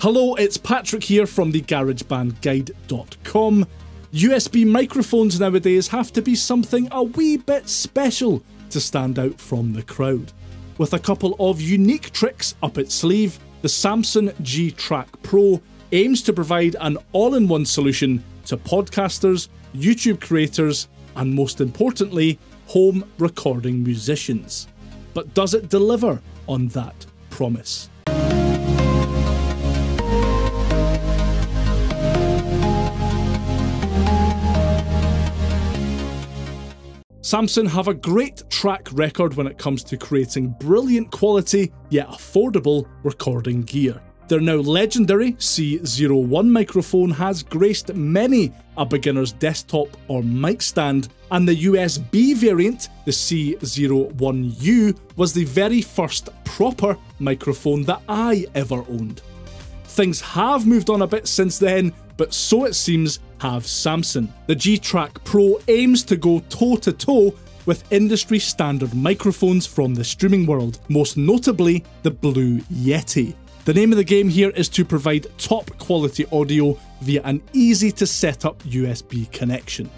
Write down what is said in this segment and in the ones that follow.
Hello, it's Patrick here from the GarageBandGuide.com. USB microphones nowadays have to be something a wee bit special to stand out from the crowd. With a couple of unique tricks up its sleeve, the Samson G-Track Pro aims to provide an all-in-one solution to podcasters, YouTube creators, and most importantly, home recording musicians. But does it deliver on that promise? Samson have a great track record when it comes to creating brilliant quality yet affordable recording gear. Their now legendary C01 microphone has graced many a beginner's desktop or mic stand, and the USB variant, the C01U, was the very first proper microphone that I ever owned. Things have moved on a bit since then, but so it seems have Samson. The G-Track Pro aims to go toe-to-toe with industry standard microphones from the streaming world, most notably the Blue Yeti. The name of the game here is to provide top quality audio via an easy to set up USB connection.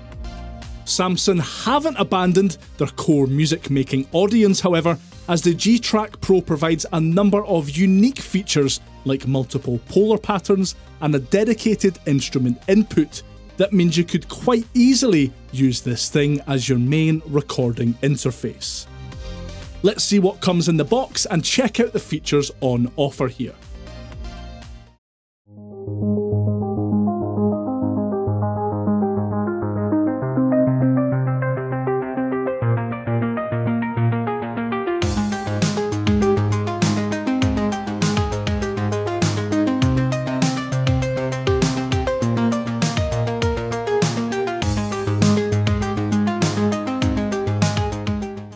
Samson haven't abandoned their core music making audience, however, as the G-Track Pro provides a number of unique features like multiple polar patterns and a dedicated instrument input. That means you could quite easily use this thing as your main recording interface. Let's see what comes in the box and check out the features on offer here.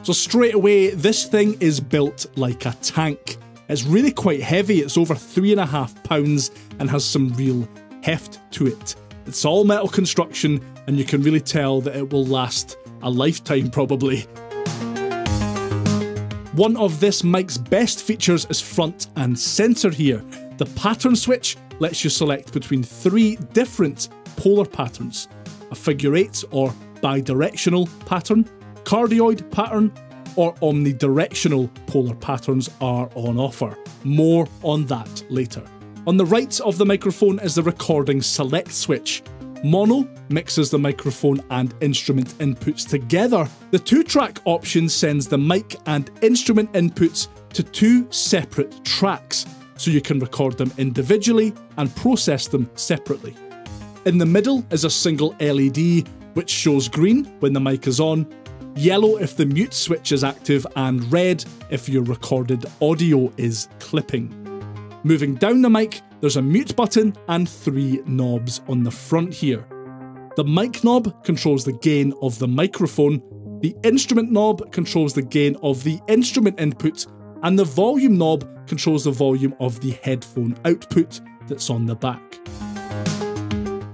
So straight away, this thing is built like a tank. It's really quite heavy, it's over 3.5 pounds and has some real heft to it. It's all metal construction and you can really tell that it will last a lifetime probably. One of this mic's best features is front and centre here. The pattern switch lets you select between 3 different polar patterns: a figure 8 or bidirectional pattern, cardioid pattern, or omnidirectional polar patterns are on offer. More on that later. On the right of the microphone is the recording select switch. Mono mixes the microphone and instrument inputs together. The 2-track option sends the mic and instrument inputs to 2 separate tracks, so you can record them individually and process them separately. In the middle is a single LED which shows green when the mic is on, yellow if the mute switch is active, and red if your recorded audio is clipping. Moving down the mic, there's a mute button and 3 knobs on the front here. The mic knob controls the gain of the microphone, the instrument knob controls the gain of the instrument input, and the volume knob controls the volume of the headphone output that's on the back.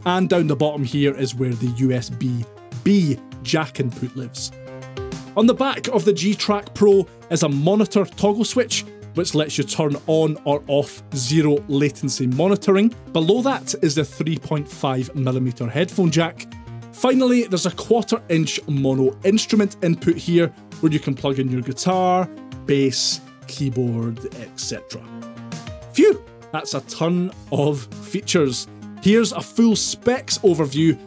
And down the bottom here is where the USB-B jack input lives. On the back of the G-Track Pro is a monitor toggle switch, which lets you turn on or off zero latency monitoring. Below that is the 3.5mm headphone jack. Finally, there's a 1/4-inch mono instrument input here, where you can plug in your guitar, bass, keyboard, etc. Phew, that's a ton of features. Here's a full specs overview.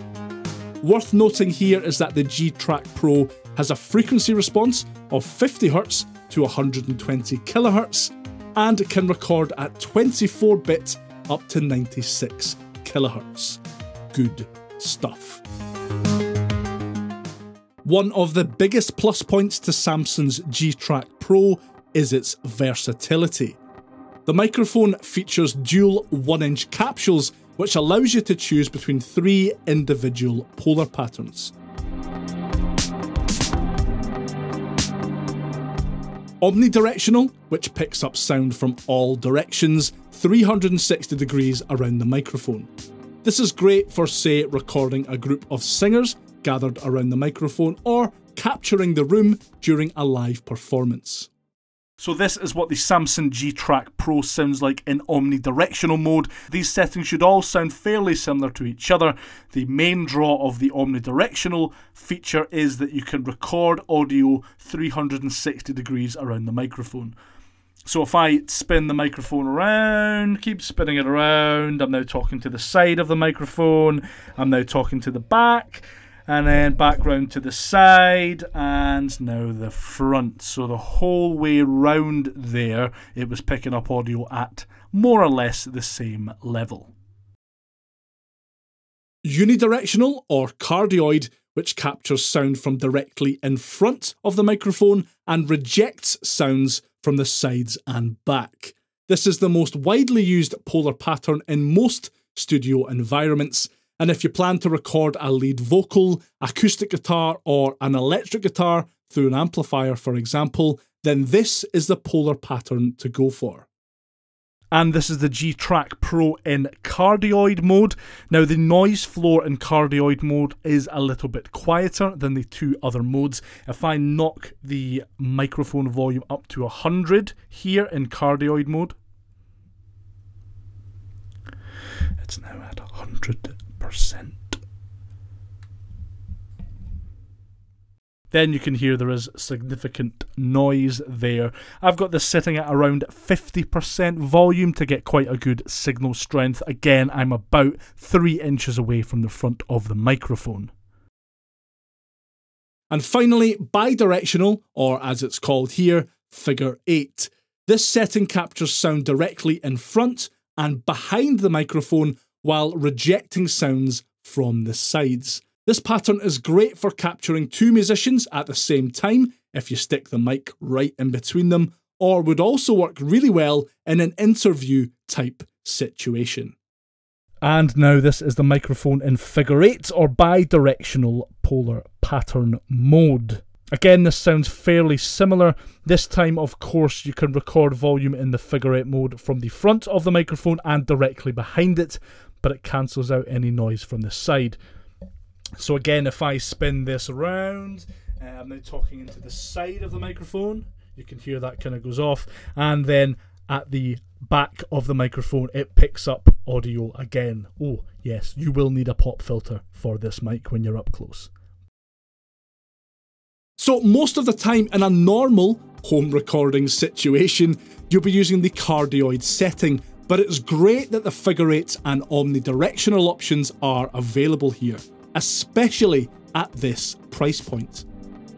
Worth noting here is that the G-Track Pro has a frequency response of 50Hz to 120 kHz and can record at 24-bit up to 96 kHz. Good stuff. One of the biggest plus points to Samson's G-Track Pro is its versatility. The microphone features dual 1-inch capsules, which allows you to choose between 3 individual polar patterns. Omnidirectional, which picks up sound from all directions, 360 degrees around the microphone. This is great for, say, recording a group of singers gathered around the microphone or capturing the room during a live performance. So this is what the Samson G-Track Pro sounds like in omnidirectional mode. These settings should all sound fairly similar to each other. The main draw of the omnidirectional feature is that you can record audio 360 degrees around the microphone. So if I spin the microphone around, keep spinning it around, I'm now talking to the side of the microphone, I'm now talking to the back, and then back round to the side, and now the front. So the whole way round there, it was picking up audio at more or less the same level. Unidirectional, or cardioid, which captures sound from directly in front of the microphone and rejects sounds from the sides and back. This is the most widely used polar pattern in most studio environments. And if you plan to record a lead vocal, acoustic guitar, or an electric guitar through an amplifier, for example, then this is the polar pattern to go for. And this is the G-Track Pro in cardioid mode. Now the noise floor in cardioid mode is a little bit quieter than the two other modes. If I knock the microphone volume up to 100 here in cardioid mode, it's now at 100%. Then you can hear there is significant noise there. I've got this sitting at around 50% volume to get quite a good signal strength. Again, I'm about 3 inches away from the front of the microphone. And finally, bidirectional, or as it's called here, figure 8. This setting captures sound directly in front and behind the microphone while rejecting sounds from the sides. This pattern is great for capturing two musicians at the same time if you stick the mic right in between them, or would also work really well in an interview type situation. And now this is the microphone in figure 8, or bidirectional polar pattern mode. Again, this sounds fairly similar. This time, of course, you can record volume in the figure 8 mode from the front of the microphone and directly behind it, but it cancels out any noise from the side. So again, if I spin this around, I'm now talking into the side of the microphone. You can hear that kind of goes off. And then at the back of the microphone, it picks up audio again. Oh, yes, you will need a pop filter for this mic when you're up close. So most of the time in a normal home recording situation, you'll be using the cardioid setting, but it's great that the figure 8 and omnidirectional options are available here, especially at this price point.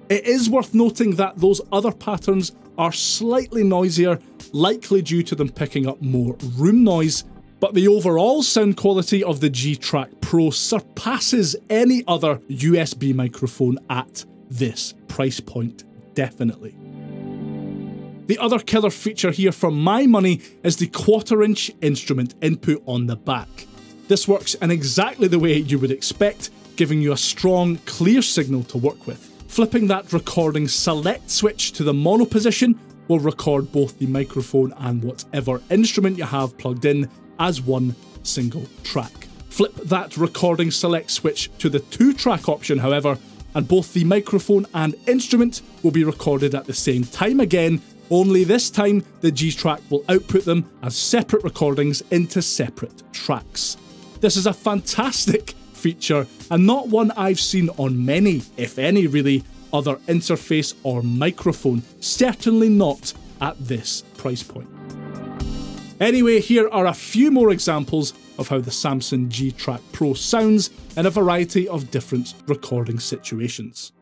It is worth noting that those other patterns are slightly noisier, likely due to them picking up more room noise, but the overall sound quality of the G-Track Pro surpasses any other USB microphone at this price point, definitely. The other killer feature here for my money is the 1/4" instrument input on the back. This works in exactly the way you would expect, giving you a strong, clear signal to work with. Flipping that recording select switch to the mono position will record both the microphone and whatever instrument you have plugged in as one single track. Flip that recording select switch to the 2-track option, however, and both the microphone and instrument will be recorded at the same time again, only this time the G-Track will output them as separate recordings into separate tracks. This is a fantastic feature and not one I've seen on many, if any really, other interface or microphone, certainly not at this price point. Anyway, here are a few more examples of how the Samson G-Track Pro sounds in a variety of different recording situations.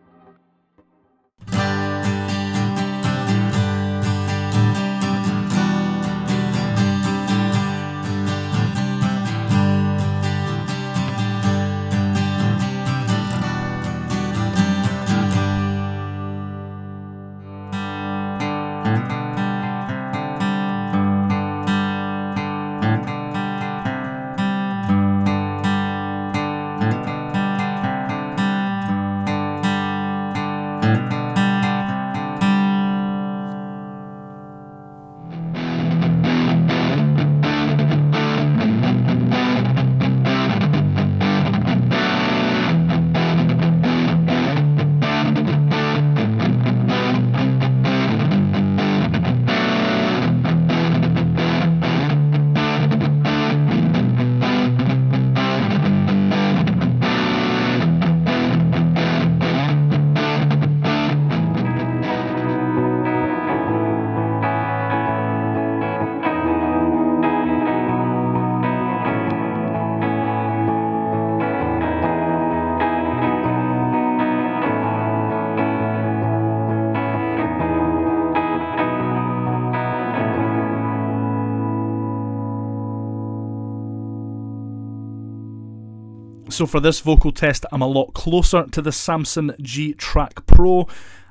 So for this vocal test, I'm a lot closer to the Samson G-Track Pro.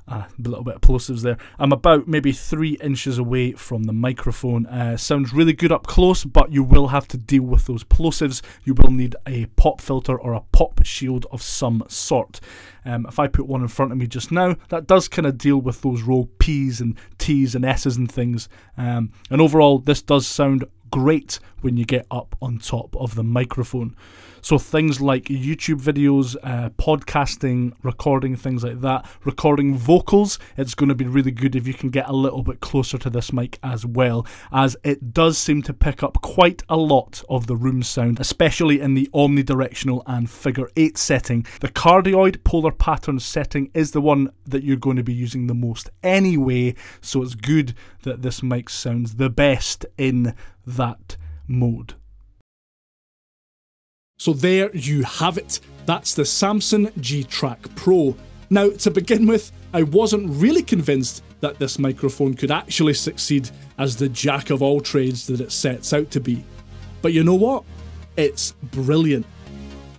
A little bit of plosives there. I'm about maybe 3 inches away from the microphone. Sounds really good up close, but you will have to deal with those plosives. You will need a pop filter or a pop shield of some sort. If I put one in front of me just now, that does kind of deal with those raw P's and T's and S's and things. And overall, this does sound great when you get up on top of the microphone. So things like YouTube videos, podcasting, recording, things like that, recording vocals, it's going to be really good if you can get a little bit closer to this mic as well, as it does seem to pick up quite a lot of the room sound, especially in the omnidirectional and figure 8 setting. The cardioid polar pattern setting is the one that you're going to be using the most anyway, so it's good that this mic sounds the best in that mode. So there you have it. That's the Samson G-Track Pro. Now, to begin with, I wasn't really convinced that this microphone could actually succeed as the jack of all trades that it sets out to be. But you know what? It's brilliant.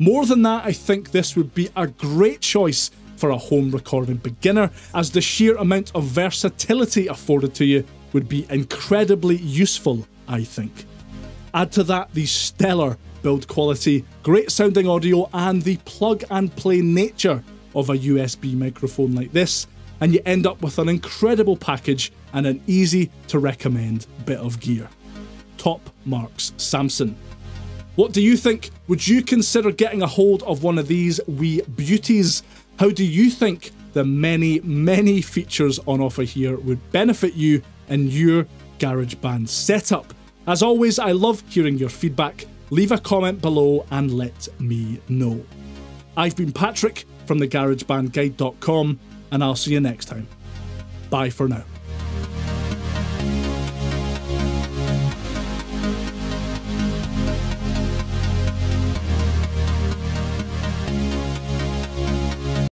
More than that, I think this would be a great choice for a home recording beginner, as the sheer amount of versatility afforded to you would be incredibly useful, I think. Add to that the stellar build quality, great sounding audio, and the plug and play nature of a USB microphone like this, and you end up with an incredible package and an easy to recommend bit of gear. Top marks, Samson. What do you think? Would you consider getting a hold of one of these wee beauties? How do you think the many features on offer here would benefit you in your GarageBand setup? As always, I love hearing your feedback. Leave a comment below and let me know. I've been Patrick from thegaragebandguide.com, and I'll see you next time. Bye for now.